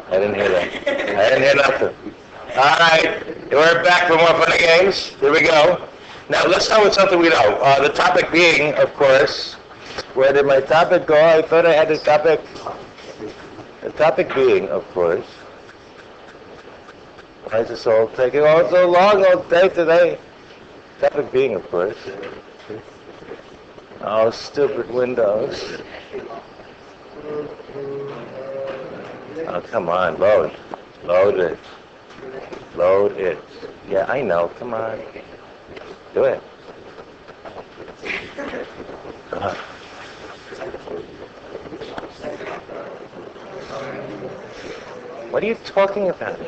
I didn't hear that. I didn't hear nothing. All right, we're back for more fun and games. Here we go. Now let's start with something we know. The topic being, of course, where did my topic go? I thought I had the topic. The topic being, of course. Why is this all taking all so long all day today? Topic being, of course. Oh, stupid Windows. Oh, come on, load. Load it. Load it. Yeah, I know, come on. Do it. What are you talking about?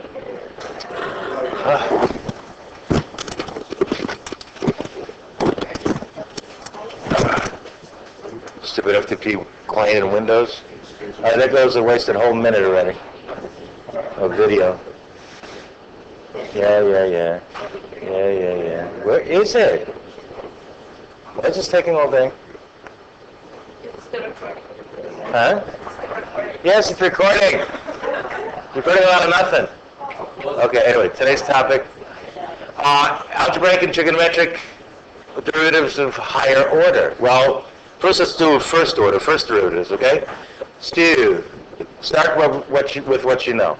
Stupid FTP client in Windows. There goes a wasted whole minute already of video. Yeah. Where is it? Why is this taking all day? It's the recording. Huh? Yes, it's recording. Recording a lot of nothing. Okay, anyway, today's topic, algebraic and trigonometric derivatives of higher order. Well, first let's do first derivatives, okay? Stu, start with what you know.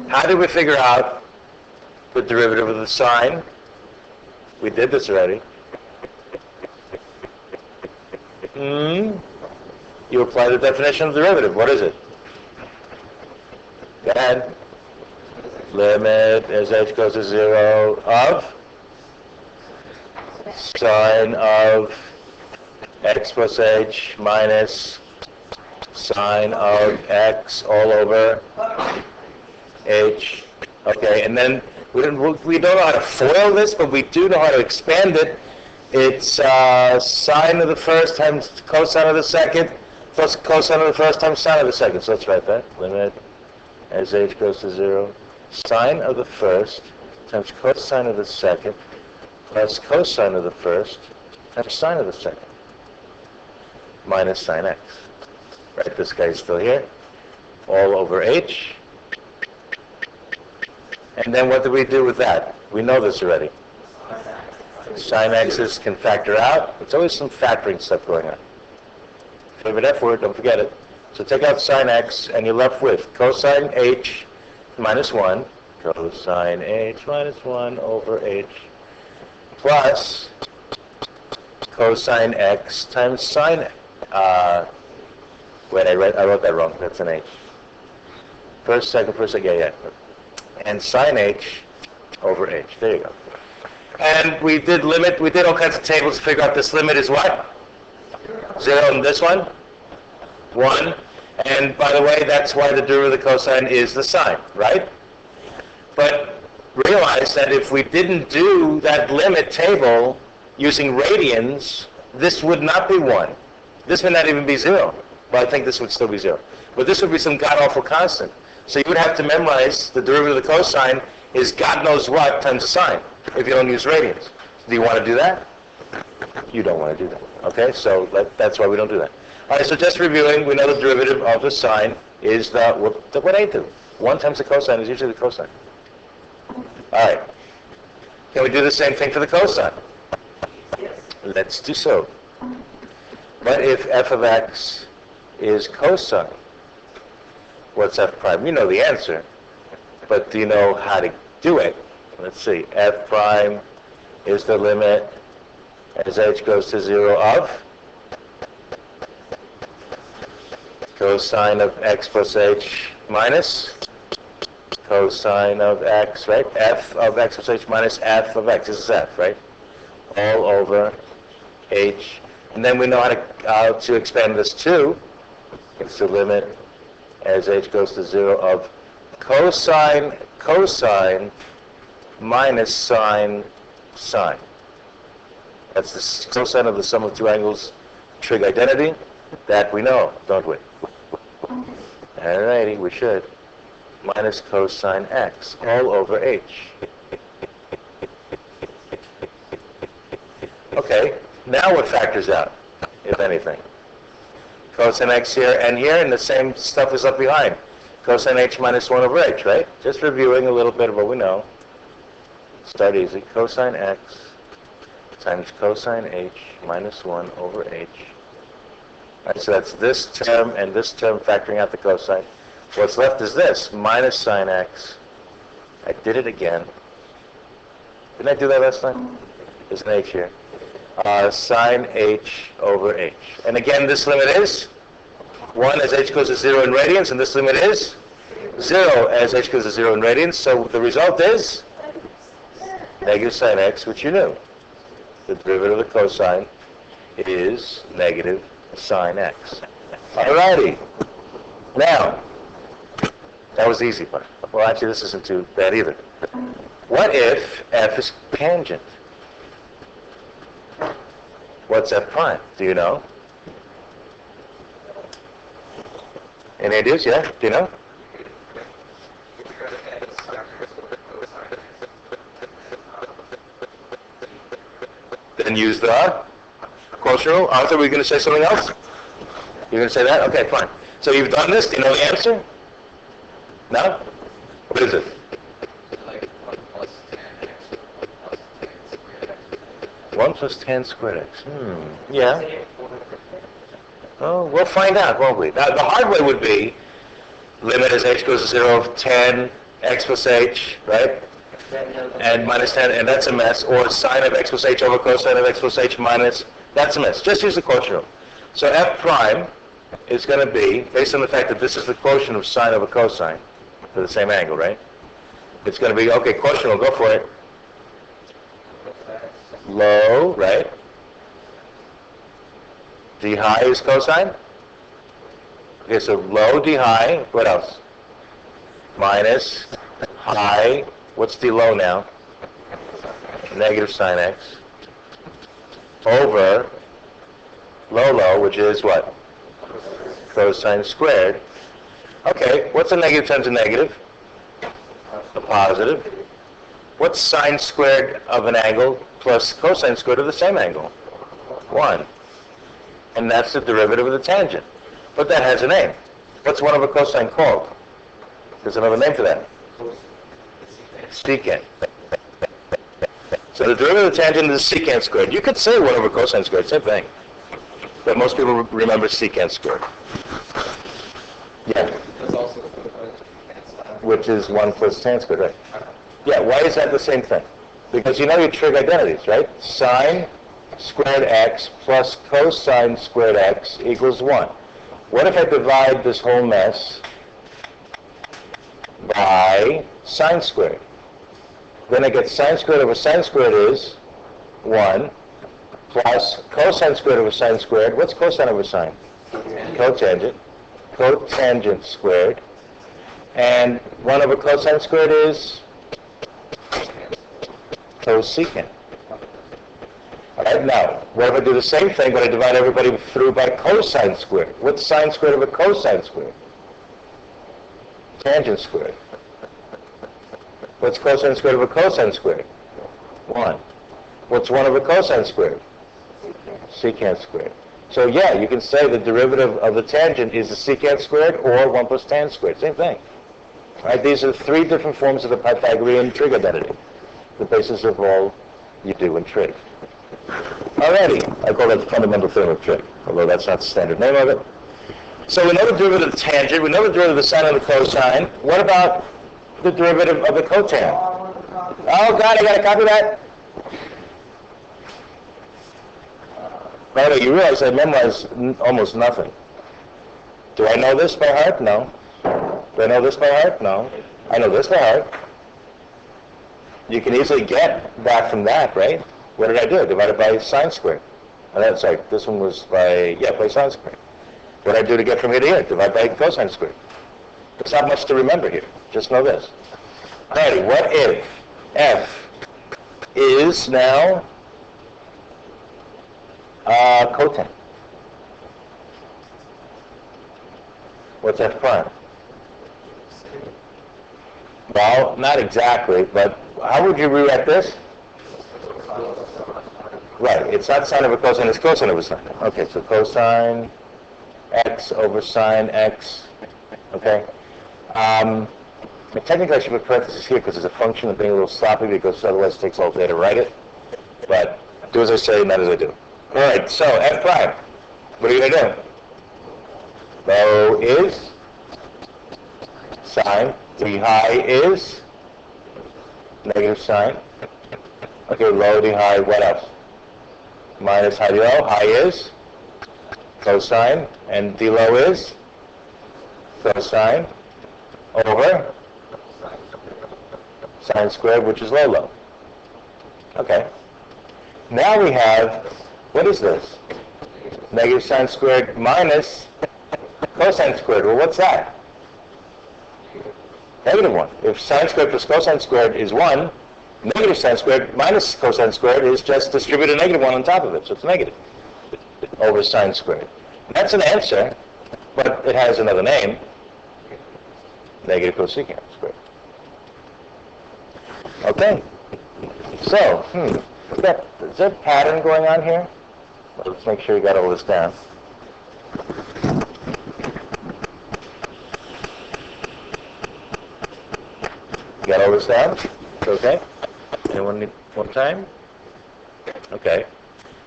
How did we figure out the derivative of the sine? We did this already. You apply the definition of derivative. What is it? Go ahead. Limit as h goes to 0 of sine of x plus h minus sine of x all over h. Okay, and then we don't know how to FOIL this, but we do know how to expand it. It's sine of the first times cosine of the second plus cosine of the first times sine of the second. So let's write that. Limit as h goes to 0. Sine of the first times cosine of the second plus cosine of the first times sine of the second minus sine x. Right, this guy's still here. All over h. And then what do we do with that? We know this already. Sine x's can factor out. It's always some factoring stuff going on. Favorite F word, don't forget it. So take out sine x, and you're left with cosine h minus 1, cosine h minus 1 over h, plus cosine x times sine x. Wait, I wrote that wrong. That's an h. First, second, yeah. And sine h over h. There you go. And we did all kinds of tables to figure out this limit is what? 0 in this one? 1. And by the way, that's why the derivative of the cosine is the sine, right? But realize that if we didn't do that limit table using radians, this would not be 1. This would not even be 0. Well, I think this would still be 0. But this would be some god-awful constant. So you would have to memorize the derivative of the cosine is God knows what times the sine if you don't use radians. Do you want to do that? You don't want to do that. Okay, so that's why we don't do that. All right, so just reviewing, we know the derivative of the sine is what I do. 1 times the cosine is usually the cosine. All right. Can we do the same thing for the cosine? Yes. Let's do so. What if f of x is cosine? What's f prime? You know the answer, but do you know how to do it? Let's see. F prime is the limit as h goes to 0 of cosine of x plus h minus cosine of x, right? F of x plus h minus f of x. This is f, right? All over h. And then we know how to expand this to. It's the limit as h goes to 0 of cosine minus sine. That's the cosine of the sum of two angles, trig identity. That we know, don't we? Alrighty, we should. Minus cosine x all over h. Okay, now what factors out, if anything? Cosine x here, and the same stuff is up behind. Cosine h minus 1 over h, right? Just reviewing a little bit of what we know. Start easy. Cosine x times cosine h minus 1 over h. Right, so that's this term and this term factoring out the cosine. What's left is this, minus sine x. I did it again. Didn't I do that last time? There's an h here. Sine h over h. And again, this limit is 1 as h goes to 0 in radians, and this limit is 0 as h goes to 0 in radians. So the result is negative sine x, which you knew. The derivative of the cosine is negative sine x. Alrighty. Now, that was the easy part. Well, actually, this isn't too bad either. What if f is tangent? What's f prime? Do you know? Any ideas? Yeah? Do you know? Then use the quotient rule. Arthur, were you going to say something else? You're going to say that? Okay, fine. So you've done this. Do you know the answer? No? What is it? 1 plus tan squared x. Yeah. Oh, we'll find out, won't we? Now, the hard way would be limit as h goes to 0 of tan x plus h, right? And minus tan, and that's a mess. Or sine of x plus h over cosine of x plus h minus, that's a mess. Just use the quotient rule. So f prime is going to be, based on the fact that this is the quotient of sine over cosine, for the same angle, right? It's going to be, okay, quotient rule, go for it. Low, right? D high is cosine. Okay, so low D high, what else? Minus high, what's D low now? Negative sine x. Over low, which is what? Cosine squared. Okay, what's a negative times a negative? A positive. What's sine squared of an angle plus cosine squared of the same angle? 1. And that's the derivative of the tangent. But that has a name. What's 1 over cosine called? There's another name for that. Secant. So the derivative of the tangent is secant squared. You could say 1 over cosine squared, same thing. But most people remember secant squared. Yeah. Which is 1 plus tan squared, right? Yeah, why is that the same thing? Because you know your trig identities, right? Sine squared x plus cosine squared x equals 1. What if I divide this whole mess by sine squared? Then I get sine squared over sine squared is 1 plus cosine squared over sine squared. What's cosine over sine? Cotangent. Cotangent squared. And 1 over cosine squared is cosecant. Alright, now, what if I do the same thing, but I divide everybody through by cosine squared? What's sine squared over cosine squared? Tangent squared. What's cosine squared over cosine squared? 1. What's 1 over cosine squared? Secant squared. So yeah, you can say the derivative of the tangent is the secant squared or 1 plus tan squared. Same thing. Right? These are 3 different forms of the Pythagorean trig identity. The basis of all you do in trig. Alrighty, I call that the fundamental theorem of trig, although that's not the standard name of it. So we know the derivative of the tangent, we know the derivative of the sine and the cosine. What about the derivative of the cotan? Oh God, I gotta copy that. By the way, you realize I memorized almost nothing. Do I know this by heart? No. Do I know this by heart? No. I know this by heart. You can easily get that from that, right? What did I do? Divided by sine squared. Sorry, this one was by sine squared. What did I do to get from here to here? Divide by cosine squared. There's not much to remember here. Just know this. Alrighty, what if f is now cotan? What's f prime? Well, not exactly, but how would you rewrite this? Right, it's not sine over cosine, it's cosine over sine. Okay, so cosine x over sine x, okay? But technically I should put parentheses here because it's a function of being a little sloppy because otherwise it takes all day to write it. But do as I say, not as I do. All right, so f prime. What are you going to do? Low is sine. The high is negative sine. Okay, low, the high, what else? Minus high, the low. High is cosine, and the low is cosine over sine squared, which is low, low. Okay. Now we have, what is this? Negative sine squared minus cosine squared. Well, what's that? Negative 1. If sine squared plus cosine squared is 1, negative sine squared minus cosine squared is just distribute a negative 1 on top of it, so it's negative over sine squared. That's an answer, but it has another name, negative cosecant squared. Okay, so, is there a pattern going on here? Well, let's make sure you got all this down. Got all this down? Okay. Anyone need one time? Okay.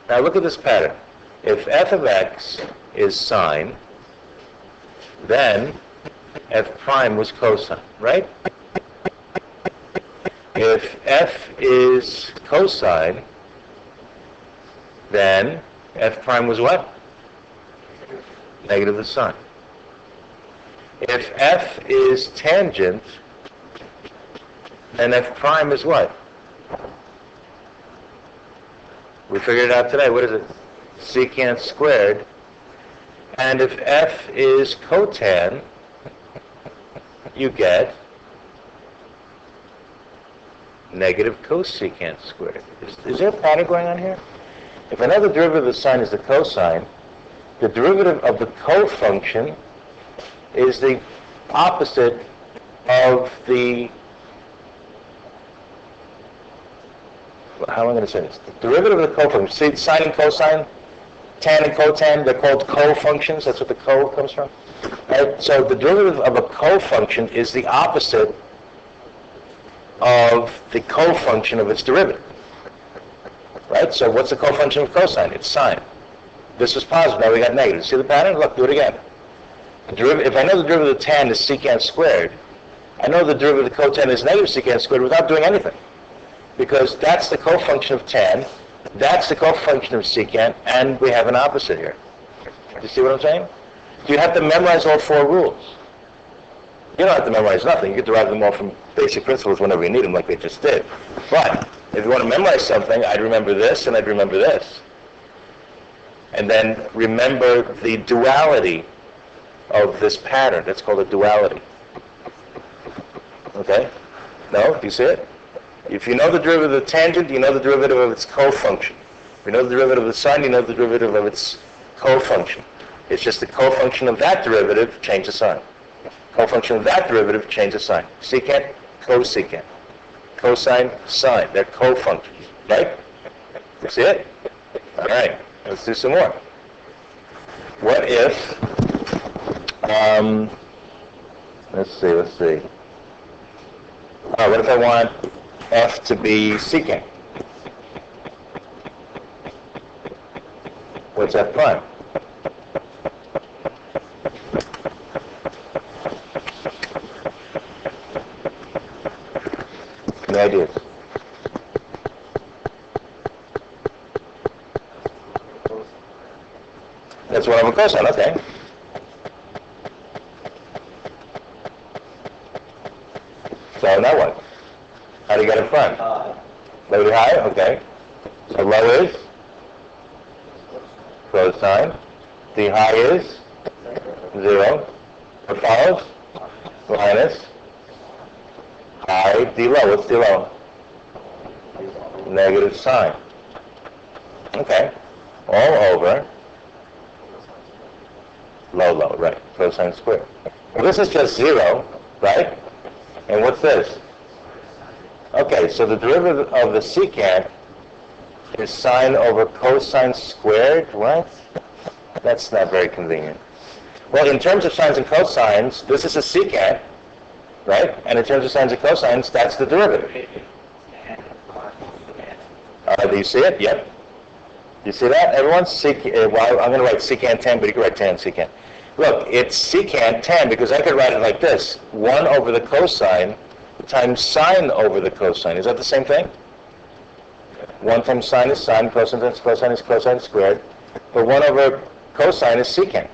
Now look at this pattern. If f of x is sine, then f prime was cosine, right? If f is cosine, then f prime was what? Negative the sine. If f is tangent, then f prime is what? We figured it out today. What is it? Secant squared. And if f is cotan, you get negative cosecant squared. Is there a pattern going on here? If I know the derivative of the sine is the cosine, the derivative of the cofunction is the opposite of the, how am I going to say this? The derivative of the cofunction. See, sine and cosine, tan and cotan, they're called cofunctions. That's what the co comes from. Right? So the derivative of a cofunction is the opposite of the cofunction of its derivative. Right? So what's the cofunction of cosine? It's sine. This was positive. Now we got negative. See the pattern? Look, do it again. If I know the derivative of tan is secant squared, I know the derivative of the cotan is negative secant squared without doing anything. Because that's the cofunction of tan, that's the cofunction of secant, and we have an opposite here. Do you see what I'm saying? You have to memorize all 4 rules. You don't have to memorize nothing. You can derive them all from basic principles whenever you need them, like they just did. But if you want to memorize something, I'd remember this and I'd remember this. And then remember the duality of this pattern. That's called a duality. Okay? No? Do you see it? If you know the derivative of the tangent, you know the derivative of its cofunction. If you know the derivative of the sine, you know the derivative of its cofunction. It's just the cofunction of that derivative, change the sign. Cofunction of that derivative, change the sign. Secant, cosecant. Cosine, sine. They're cofunctions, right? You see it? All right. Let's do some more. What if, let's see. What if I want f to be secant? What's f prime? No ideas. That's 1 over cosine, okay. So now what? How do you get it from? Low to high, okay. So low is cosine. The high is 0. What follows? Minus high, the low. What's the low? Negative sine. Okay. All over low, right. Cosine squared. Well, this is just 0, right? And what's this? Okay, so the derivative of the secant is sine over cosine squared. What? That's not very convenient. Well, in terms of sines and cosines, this is a secant, right? And in terms of sines and cosines, that's the derivative. Do you see it? Yep. You see that? Everyone, well, I'm going to write secant tan, but you can write tan secant. Look, it's secant tan because I could write it like this. 1 over the cosine times sine over the cosine. Is that the same thing? 1 times sine is sine, cosine times cosine is cosine squared. But 1 over cosine is secant.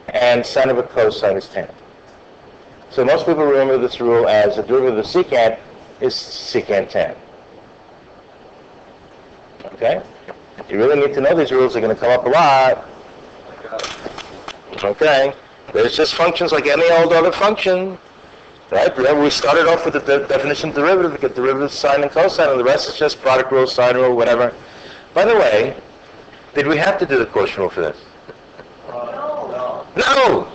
And sine over cosine is tan. So most people remember this rule as the derivative of secant is secant tan. Okay? You really need to know these rules. They're going to come up a lot. Okay? There's just functions like any old other function. Right? Remember, we started off with the definition of derivative. We get derivative of sine and cosine, and the rest is just product rule, sine rule, whatever. By the way, did we have to do the quotient rule for this? No!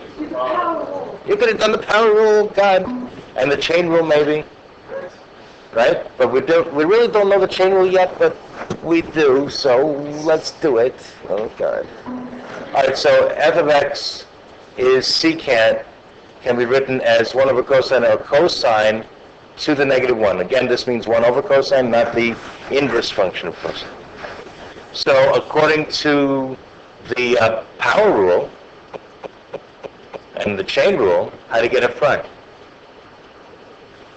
You could have done the power rule, God, and the chain rule maybe. Right? But we really don't know the chain rule yet, but we do, so let's do it. Oh, God. All right, so f of x is secant, can be written as 1 over cosine or cosine to the negative 1. Again, this means 1 over cosine, not the inverse function of cosine. So according to the power rule and the chain rule, how do you get f prime?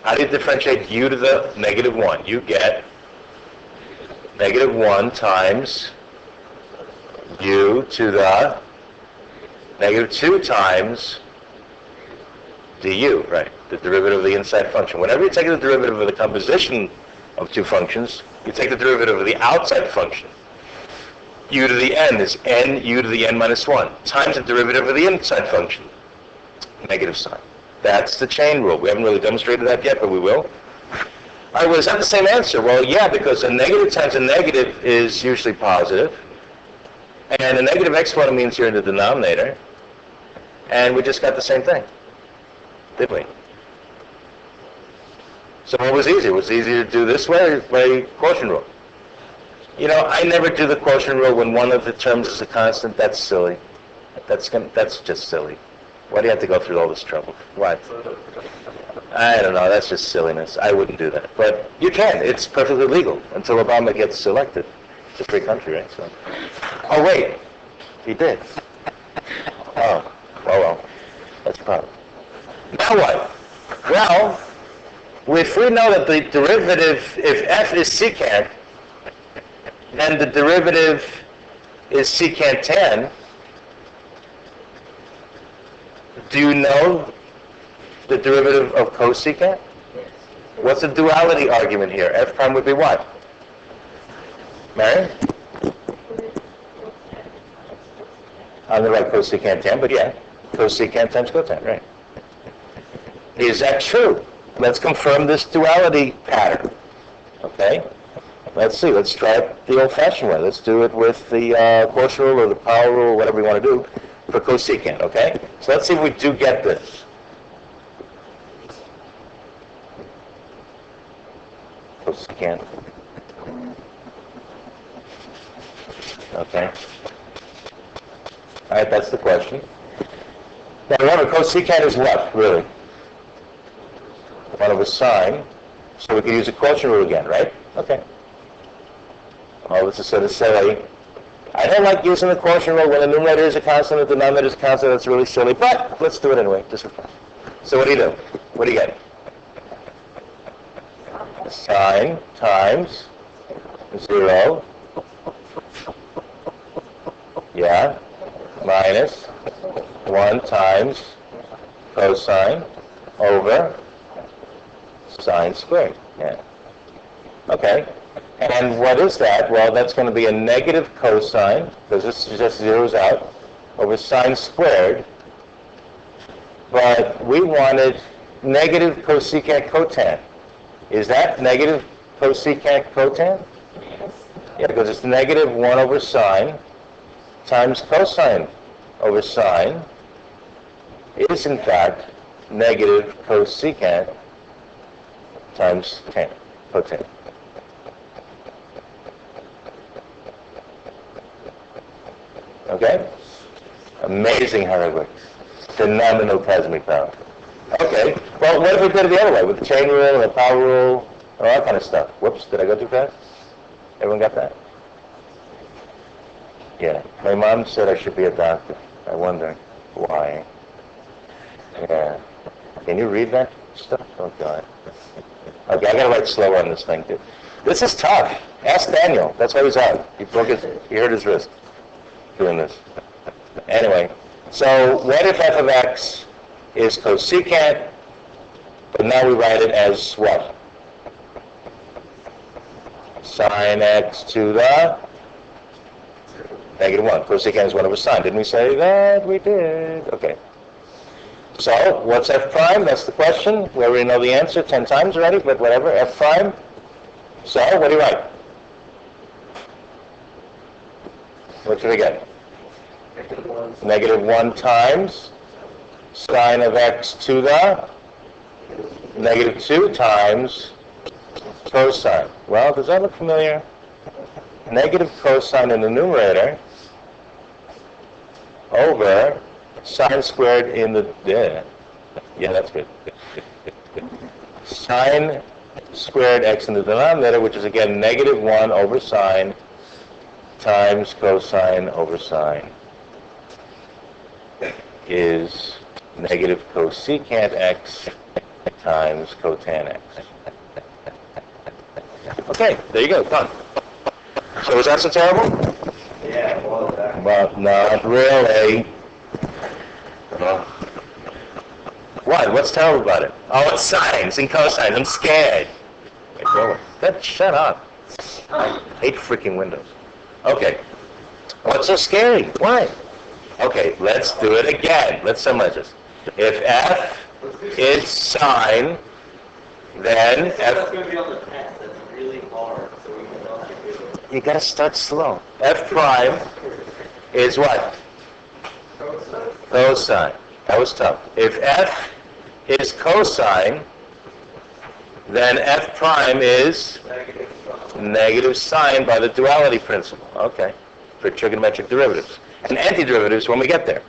How do you differentiate u to the negative 1? You get negative 1 times u to the negative 2 times du, right, the derivative of the inside function. Whenever you take the derivative of the composition of two functions, you take the derivative of the outside function. U to the n is n u to the n minus 1 times the derivative of the inside function, negative sign. That's the chain rule. We haven't really demonstrated that yet, but we will. All right, well, is that the same answer? Well, yeah, because a negative times a negative is usually positive, and a negative exponent means you're in the denominator, and we just got the same thing, didn't we? So what was easier? Was it easier to do this way or by quotient rule? You know, I never do the quotient rule when one of the terms is a constant. That's silly. That's just silly. Why do you have to go through all this trouble? Why? I don't know. That's just silliness. I wouldn't do that. But you can. It's perfectly legal until Obama gets elected. It's a free country, right? So. Oh, wait. He did. Oh, well. That's a problem. Now what? Well, if we know that the derivative, if f is secant, then the derivative is secant tan. Do you know the derivative of cosecant? Yes. What's the duality argument here? F prime would be what? Mary? I'm going to write cosecant tan, but yeah, cosecant times cotan, right? Is that true? Let's confirm this duality pattern. Okay? Let's see. Let's try it the old-fashioned way. Let's do it with the quotient rule or the power rule, or whatever we want to do, for cosecant, okay? So let's see if we do get this. Cosecant. Okay. All right, that's the question. Now remember, cosecant is what, really? 1 over sine. So we can use the quotient rule again, right? Okay. Oh, this is sort of silly. I don't like using the quotient rule when the numerator is a constant and the denominator is a constant. That's really silly, but let's do it anyway, just for fun. So what do you do? What do you get? Sine times 0, yeah, minus 1 times cosine over sine squared, yeah. Okay. And what is that? Well, that's going to be a negative cosine, because this just zeroes out, over sine squared. But we wanted negative cosecant cotan. Is that negative cosecant cotan? Yes. Yeah, because it's negative 1 over sine times cosine over sine is, in fact, negative cosecant times tan, cotan. Okay? Amazing how it works. Phenomenal cosmic power. Okay. Well, Well, what if we did it the other way, with the chain rule and the power rule, all that kind of stuff? Whoops, did I go too fast? Everyone got that? Yeah. My mom said I should be a doctor. I wonder why. Yeah. Can you read that stuff? Oh, God. Okay, I gotta write slower on this thing, too. This is tough. Ask Daniel. That's why he's out. He hurt his wrist doing this. Anyway, so what if f of x is cosecant, but now we write it as what? Sine x to the -1. Cosecant is 1 over sine. Didn't we say that? We did. Okay. So, what's f prime? That's the question. We already know the answer 10 times already, but whatever. F prime. So, what do you write? What should we get? -1 times sine of x to the -2 times cosine. Well, does that look familiar? Negative cosine in the numerator over sine squared in the... Yeah, that's good. Sine squared x in the denominator, which is again -1 over sine times cosine over sine, is negative cosecant x times cotan x. Okay, there you go, done. So was that so terrible? Yeah, well, Well, not really. What? What's terrible about it? Oh, it's sines and cosines. I'm scared. Shut up. I hate freaking Windows. Okay. What's so scary? Why? Okay, let's do it again. Let's summarize this. If f is sine, then That's f... going to be on the test. That's really hard, so we can not do it. You gotta start slow. F prime is what? Cosine. That was tough. If f is cosine, then f prime is negative sine by the duality principle. Okay. For trigonometric derivatives. And antiderivatives when we get there.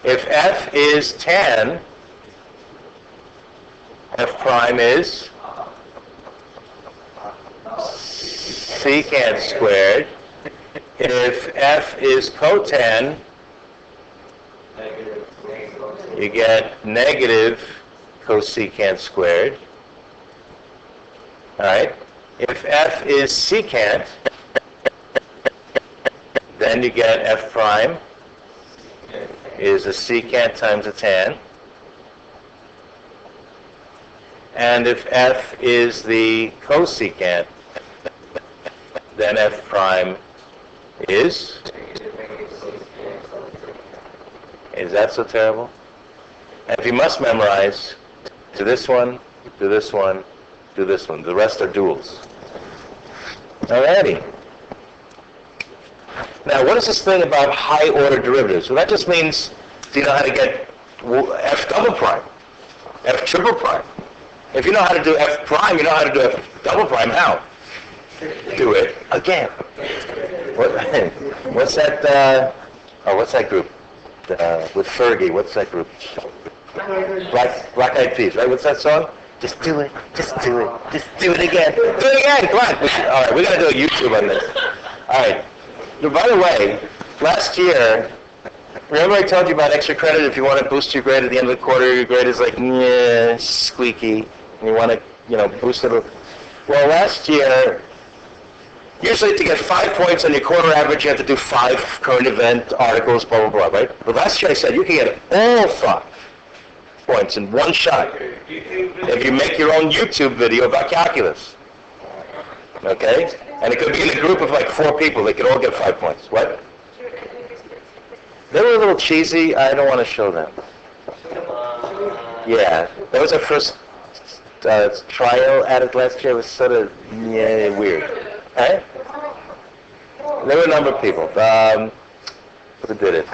If f is tan, f prime is secant squared. If f is cotan, you get negative cosecant squared. Alright? If f is secant, then you get f prime is a secant times a tan. And if f is the cosecant, then f prime is that so terrible? And if you must memorize, do this one, do this one, do this one. The rest are duals. Alrighty. Now, what is this thing about high-order derivatives? Well, that just means, do you know how to get f double prime, f triple prime? If you know how to do f prime, you know how to do f double prime. How? Do it again. What's that? What's that group? With Fergie, what's that group? Black Eyed Peas, right? What's that song? Just do it. Just do it. Just do it again. Do it again. Come on. All right, we got to do a YouTube on this. All right. Now, by the way, last year, remember I told you about extra credit if you want to boost your grade at the end of the quarter? Your grade is like squeaky, and you want to boost it. Well, last year, usually to get 5 points on your quarter average, you have to do 5 current event articles, blah, blah, blah, right? But last year I said you can get all 5 points in one shot if you make your own YouTube video about calculus. Okay? And it could be in a group of like 4 people. They could all get 5 points. What? They were a little cheesy. I don't want to show them. Yeah. That was our first trial at it last year. It was sort of weird. Hey? There were a number of people. Who did it?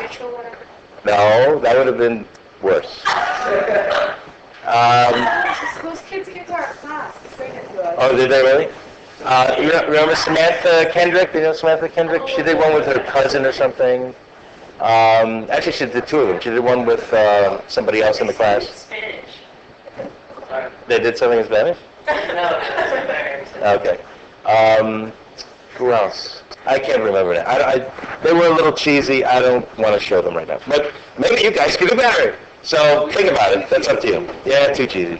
No, that would have been worse. Those kids get to our class. Bring it to us. Oh, did they really? You remember Samantha Kendrick? Do you know Samantha Kendrick? She did one with her cousin or something. Actually, she did 2 of them. She did one with somebody else in the class. I They did something in Spanish? Okay. Who else? I can't remember that. They were a little cheesy. I don't want to show them right now. But maybe you guys could do better. So think about it. That's up to you. Yeah, too cheesy.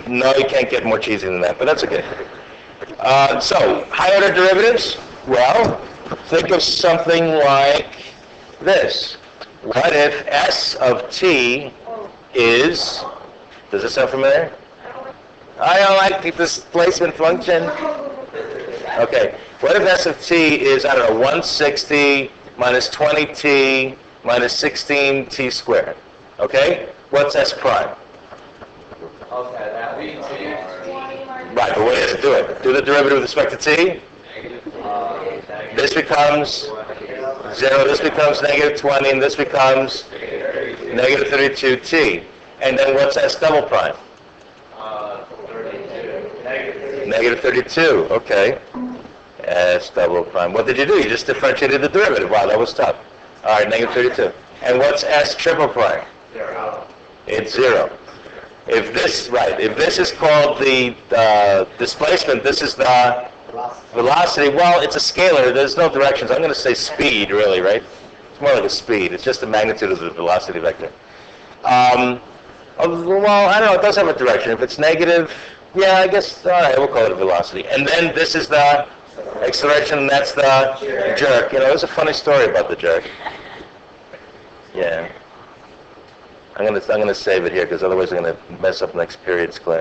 No, you can't get more cheesy than that, but that's okay. So, high order derivatives? Well, think of something like this. What if S of t is, does this sound familiar? I don't like the displacement function. Okay, what if S of t is, I don't know, 160 minus 20t minus 16t squared? Okay, what's S prime? Okay, that we Right, but what is it? Do it. Do the derivative with respect to t. This becomes 0, this becomes negative 20, and this becomes negative 32t. And then what's S double prime? 32. Negative 32, okay. S double prime. What did you do? You just differentiated the derivative. Wow, that was tough. All right, negative 32. And what's S triple prime? 0. It's 0. If this is called the displacement, this is the velocity. Well, it's a scalar. There's no directions. I'm going to say speed, really, right? It's more like a speed. It's just the magnitude of the velocity vector. Well, I don't know. It does have a direction. If it's negative, yeah, I guess, all right, we'll call it a velocity. And then this is the acceleration, and that's the jerk. You know, there's a funny story about the jerk. Yeah. I'm gonna save it here because otherwise I'm gonna mess up next period's class.